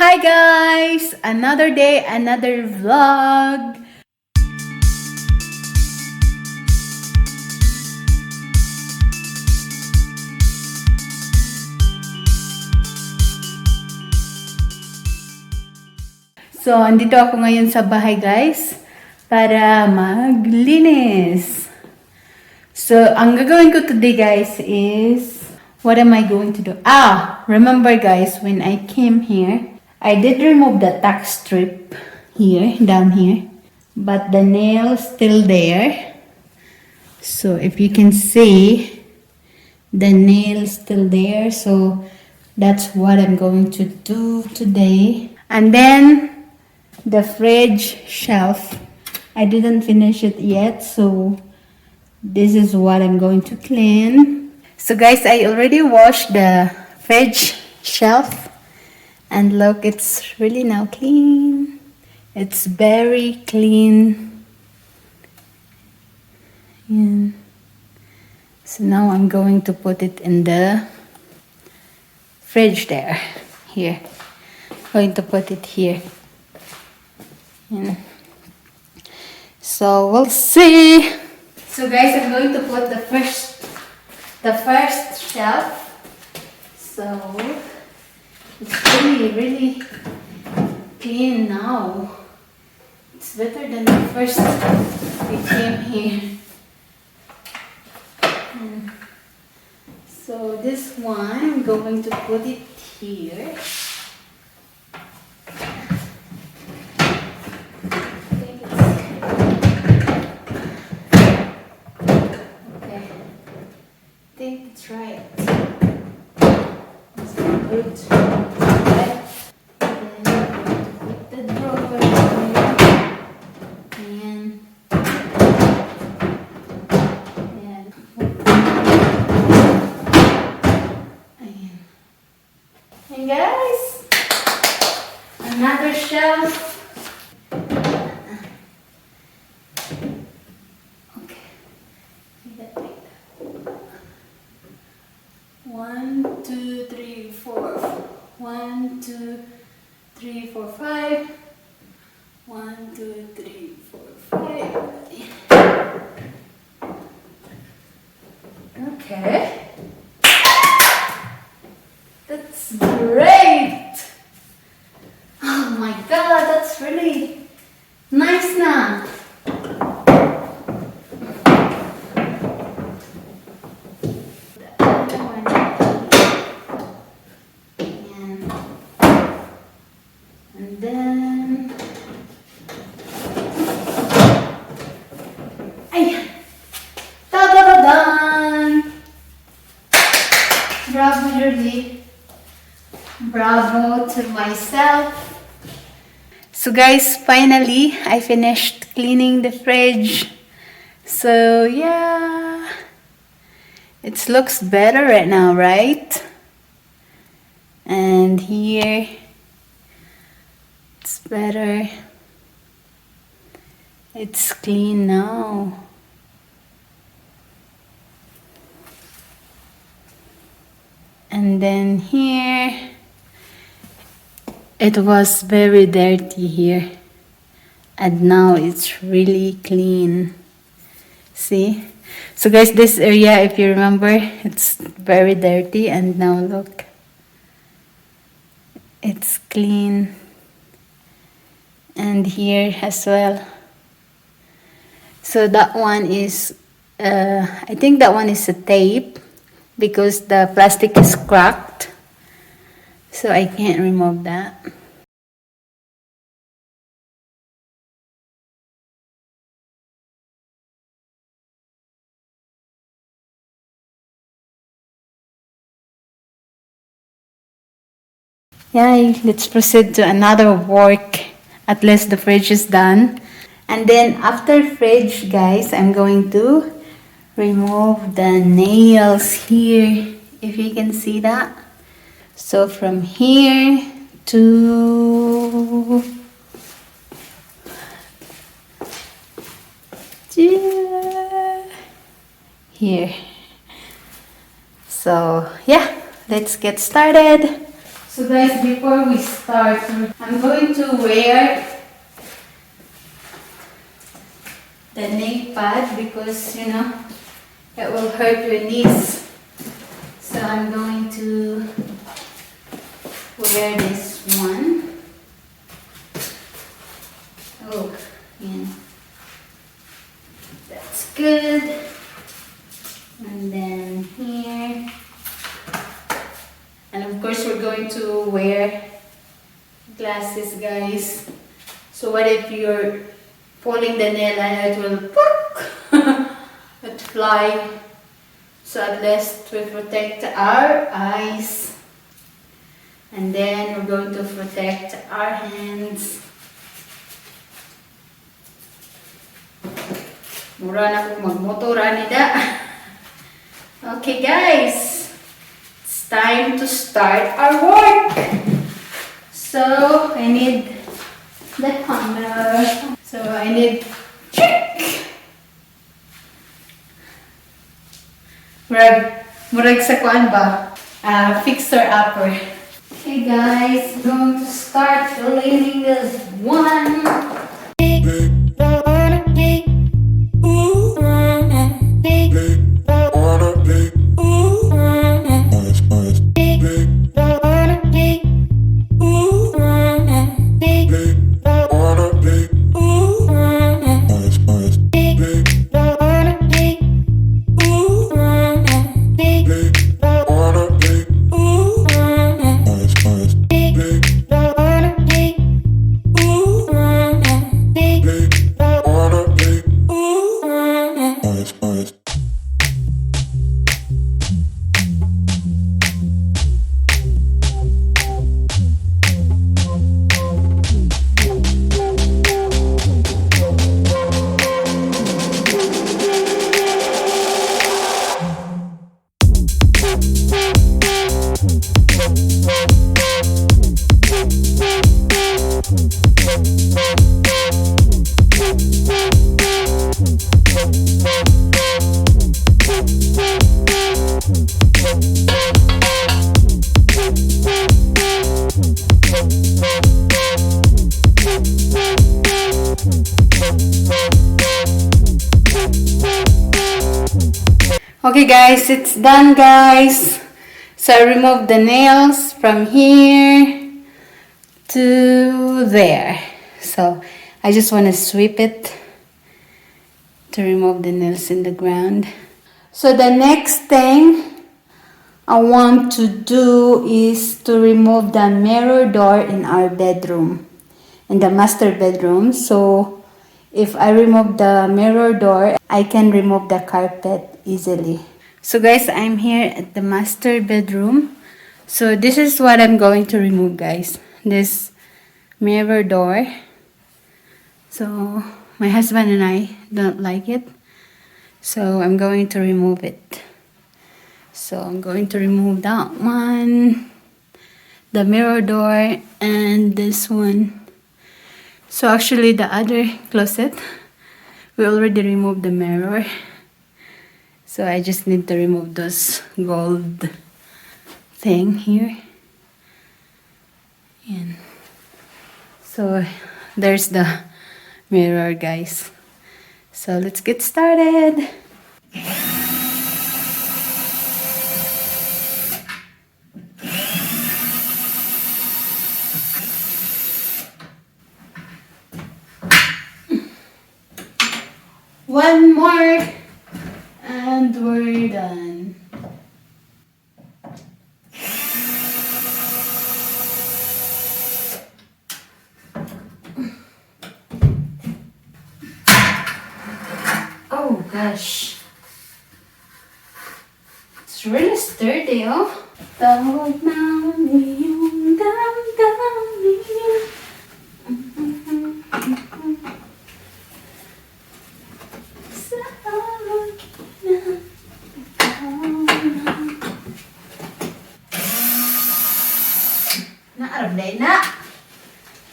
Hi guys! Another day, another vlog. So, andito ako ngayon sa bahay guys para maglinis. So, ang gagawin ko today guys is, what am I going to do? Remember guys, when I came here, I did remove the tack strip here, down here. But the nail still there. So, if you can see, the nail still there. So, that's what I'm going to do today. And then, the fridge shelf, I didn't finish it yet, so this is what I'm going to clean. So guys, I already washed the fridge shelf and look, it's really now clean. It's very clean. And so now I'm going to put it in the fridge there. Here. I'm going to put it here. So we'll see. So guys, I'm going to put the first shelf. So it's really clean now. It's better than the first we came here. So this one, I'm going to put it here. I think it's right. It's good. Okay. Then I'm going to put the drawer here. And guys, another shelf. One, two, three, four. 1, 2, 3, 4, 5. 1, 2, 3, 4, 5. Okay. That's great. Oh my god, that's really nice now. And then, ta-da-da-dan! Bravo, Julie. Bravo to myself. So guys, finally, I finished cleaning the fridge. So yeah, it looks better right now, right? And here, it's better. It's clean now. And then here, it was very dirty here. And now it's really clean. See? So guys, this area, if you remember, it's very dirty. And now look. It's clean. And here as well. So that one is, I think that one is a tape because the plastic is cracked. So I can't remove that. Yeah, let's proceed to another work. At least the fridge is done. And then after fridge, guys, I'm going to remove the nails here. If you can see that. So from here to here. So yeah, let's get started. So guys, before we start, I'm going to wear the knee pad because you know it will hurt your knees. So I'm going to wear this one. Oh, yeah. That's good. And then here. And of course we're going to wear glasses, guys. So what if you're pulling the nail and it will it fly? So at least we protect our eyes. And then we're going to protect our hands. Mura na kung magmotora nida. Okay guys, it's time to start our work. So I need the camera. So I need murag sa kuan ba? Fixer upper. Okay guys, I'm going to start cleaning this one. Okay guys, it's done guys. So I removed the nails from here to there. So I just want to sweep it to remove the nails in the ground. So the next thing I want to do is to remove the mirror door in our bedroom, in the master bedroom. So if I remove the mirror door, I can remove the carpet easily. So guys, I'm here at the master bedroom. So this is what I'm going to remove guys. This mirror door. So my husband and I don't like it. So I'm going to remove it. So I'm going to remove that one, the mirror door, and this one. So actually the other closet, we already removed the mirror. So I just need to remove those gold thing here. And so there's the mirror guys. So let's get started. One more and we're done. Oh gosh, it's really sturdy, oh. Tawag namin yung damdamin. Sa akin na arabday na.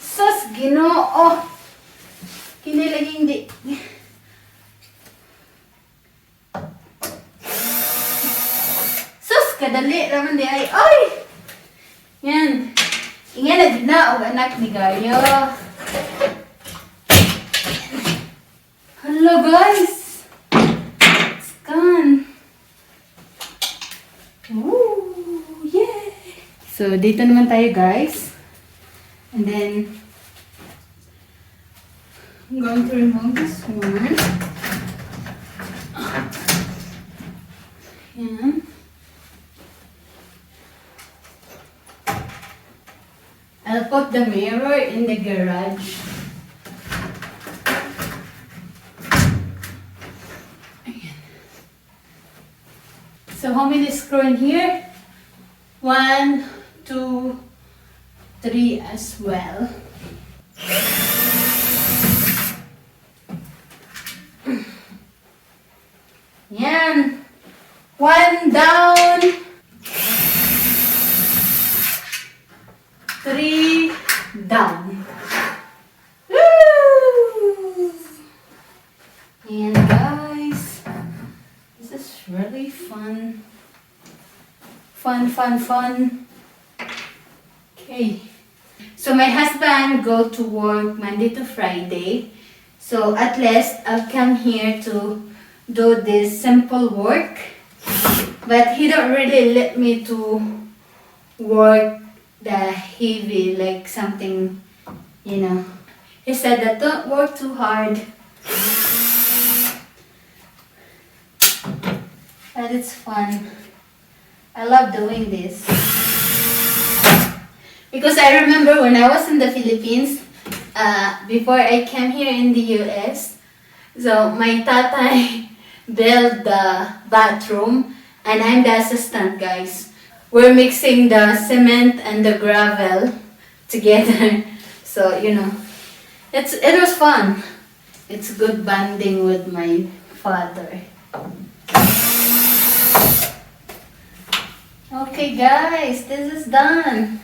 Sus, Ginoo. Kinilaging di. Kadali naman di ay. Ay! Yan. Ingay na din na o anak ni Gayo. Hello guys! It's gone. Ooh, yeah! So, dito naman tayo guys. And then, I'm going to remove this one. Yan. I'll put the mirror in the garage. Ayan. So how many screw in here? 1, 2, 3 as well. Yan. 1 down. 3 down. Woo! And guys, this is really fun. Fun. Okay. So my husband go to work Monday to Friday. So at least I'll come here to do this simple work. But he don't really let me to work the heavy, like something, you know. He said that don't work too hard. But it's fun. I love doing this. Because I remember when I was in the Philippines, before I came here in the US, so my tatay built the bathroom and I'm the assistant, guys. We're mixing the cement and the gravel together. So, you know, it was fun. It's good bonding with my father. Okay guys, this is done.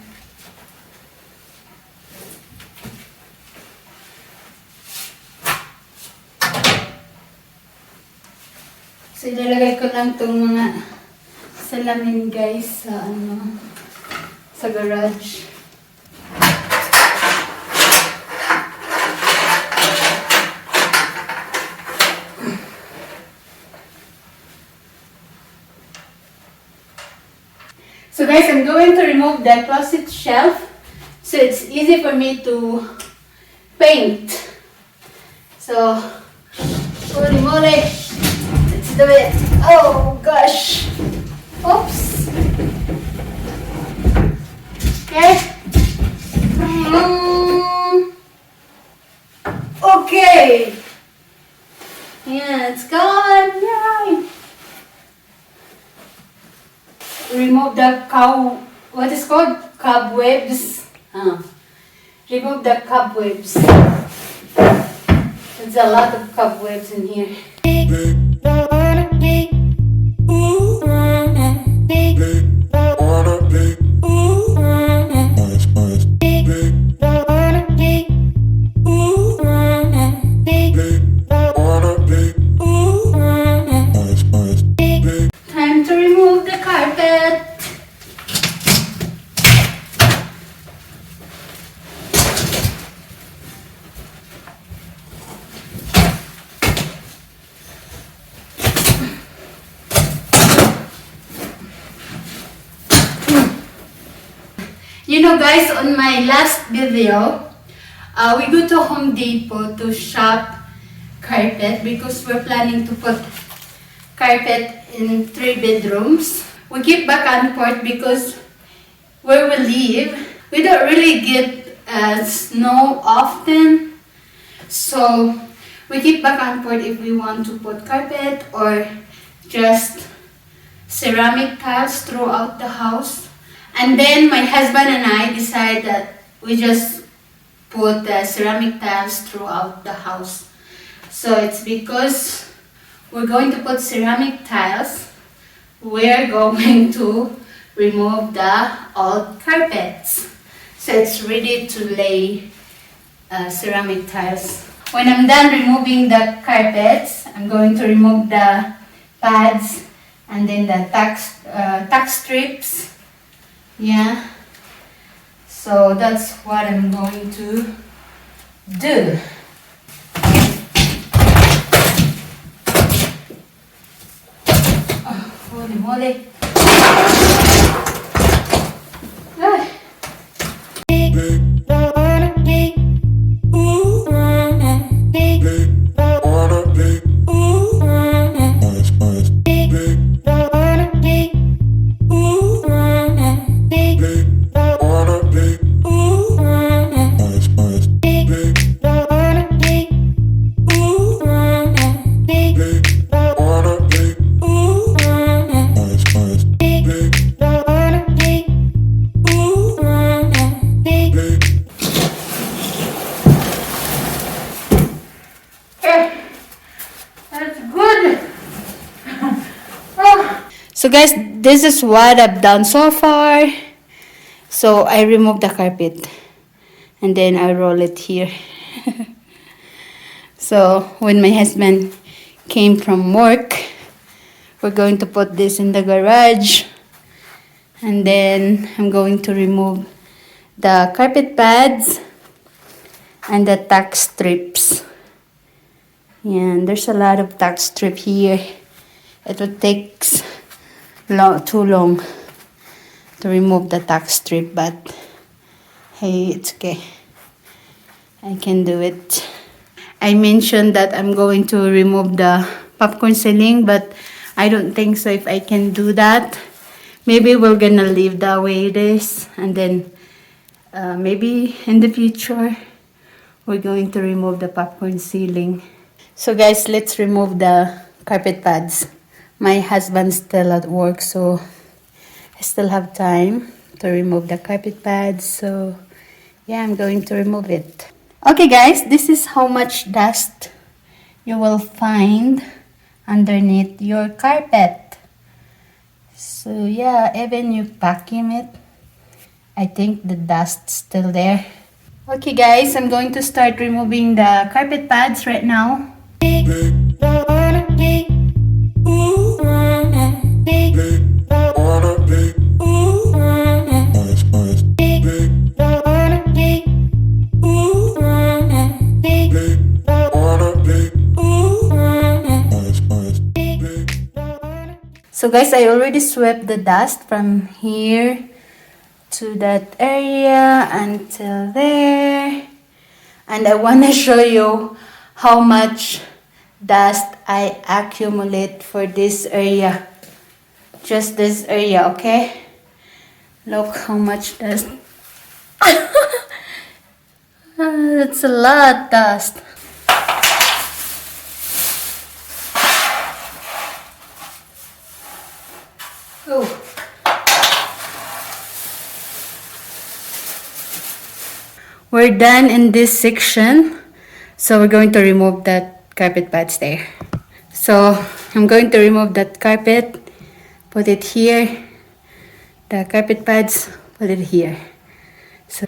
So, ilalagay ko lang itong mga salamin guys sa garage. So guys, I'm going to remove the closet shelf so it's easy for me to paint. So, holy moly, let's do it. Oh gosh. Oops. Okay. Okay. Yeah, it's gone. Yay. Remove the what is called? Cobwebs. Remove the cobwebs. There's a lot of cobwebs in here. Time to remove the carpet. You know guys, on my last video, we go to Home Depot to shop carpet because we're planning to put carpet in 3 bedrooms. We keep back and forth because where we live, we don't really get snow often. So we keep back and forth if we want to put carpet or just ceramic tiles throughout the house. And then my husband and I decide that we just put ceramic tiles throughout the house. So it's because we're going to put ceramic tiles, we're going to remove the old carpets. So it's ready to lay ceramic tiles. When I'm done removing the carpets, I'm going to remove the pads and then the tack strips. Yeah. So that's what I'm going to do. Oh, holy moly. Ah. That's good. So guys, this is what I've done so far. So I remove the carpet and then I roll it here. So when my husband came from work, we're going to put this in the garage. And then I'm going to remove the carpet pads and the tack strips. Yeah, and there's a lot of tack strip here. It would take too long to remove the tack strip, but hey, it's okay. I can do it. I mentioned that I'm going to remove the popcorn ceiling, but I don't think so if I can do that. Maybe we're gonna leave the way it is, and then maybe in the future we're going to remove the popcorn ceiling. So guys, let's remove the carpet pads. My husband's still at work, so I still have time to remove the carpet pads. So yeah, I'm going to remove it. Okay guys, this is how much dust you will find underneath your carpet. So yeah, even you vacuum it, I think the dust's still there. Okay guys, I'm going to start removing the carpet pads right now. So guys, I already swept the dust from here to that area until there. And I want to show you how much dust I accumulate for this area. Just this area, okay? Look how much dust. That's a lot of dust. Oh. We're done in this section. So we're going to remove that carpet pads there. So I'm going to remove that carpet, put it here. The carpet pads, put it here. So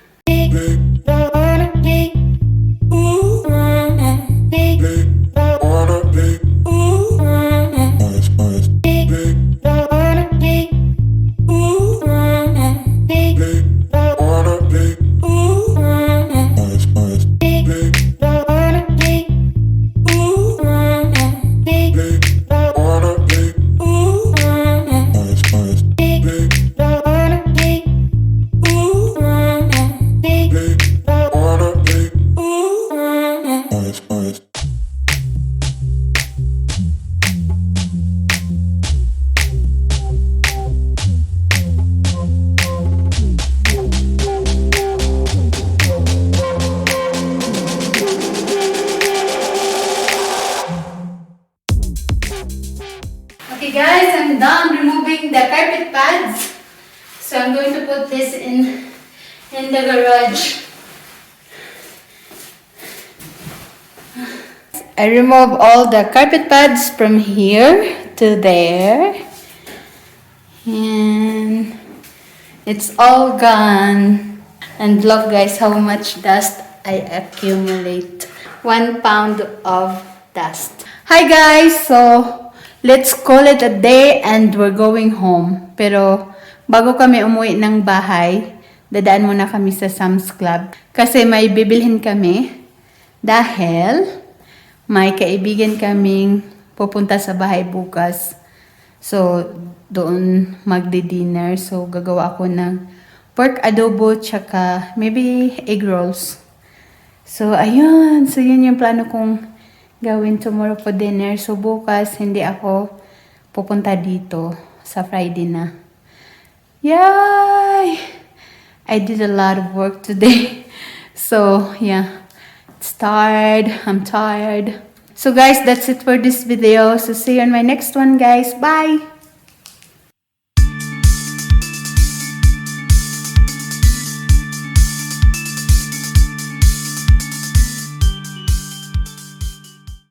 okay guys, I'm done removing the carpet pads. So I'm going to put this in the garage. I remove all the carpet pads from here to there. And it's all gone. And look guys how much dust I accumulate. 1 pound of dust. Hi guys, so let's call it a day and we're going home. Pero bago kami umuwi ng bahay, dadaan muna kami sa Sam's Club. Kasi may bibilhin kami dahil may kaibigan kaming pupunta sa bahay bukas. So, doon magdi-dinner. So, gagawa ako ng pork adobo tsaka maybe egg rolls. So, ayun. So, yun yung plano kong gawin tomorrow for dinner. So, bukas hindi ako pupunta dito sa Friday na. Yay! I did a lot of work today. So, yeah. It's tired. I'm tired. So, guys, that's it for this video. So, see you on my next one, guys. Bye!